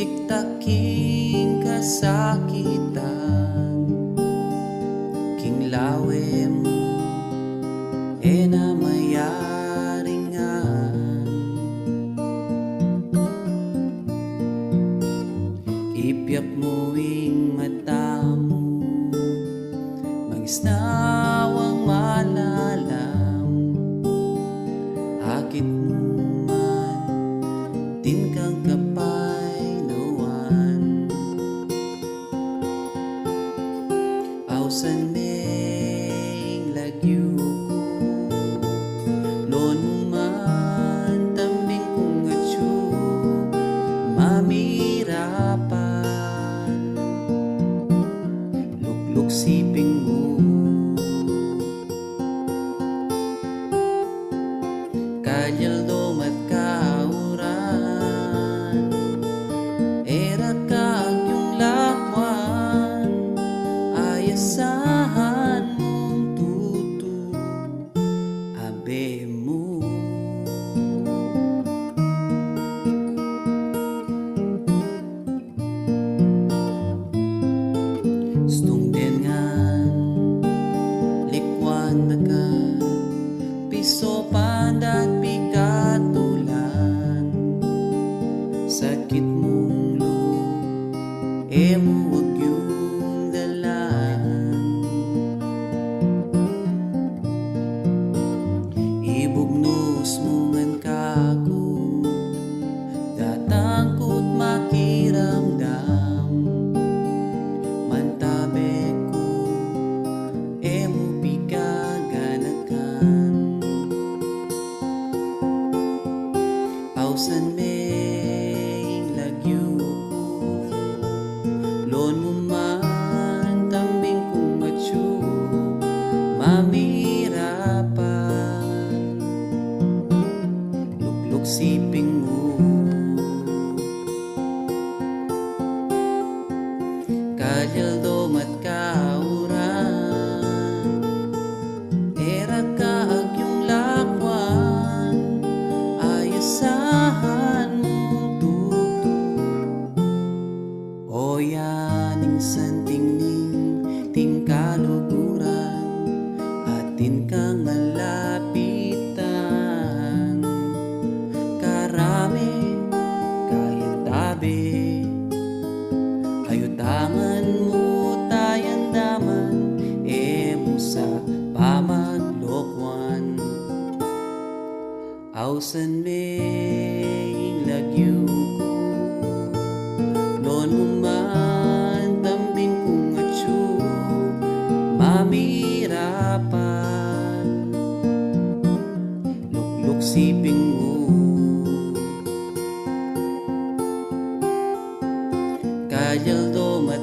Tiktaking kasakitan, kinglawem na mayaringan. Ipyak mo'ing mata mo, mangisnawang malalam. Hakit mo man, tinkang kapaynawan. Awsan meng lagyo ko, lon man tambing kong atyo, mamirapan. Lukluk siping mo, kalyaldom at kauran, era kag yung lakwan, ayasahan mong tutu, abe mo. Stong dengan, likwan dakan, piso pandat pikatulan. Sakit mong lo, mo wag yung dalan. Ibugnos mo man kako, datangkot makiramdam. Mantabe ko, mo pikaganakan. Awsan meng lagyo ko, lon mo man tambing kong atyo, mamirapan. Lukluk siping mo, kalyaldom at kauran, era kaag yung lakwan, ayasahan mong tutu. O yaning santingning tingkaluguran, atin kang malapitan. Karami kaya tabi, ayutangan mo tayandaman, mo sa pamaglokwan. Awsan meng lagyo ko, lon mo man tambing kong atyo, mamirapan. Lukluk siping mo, kalyaldom at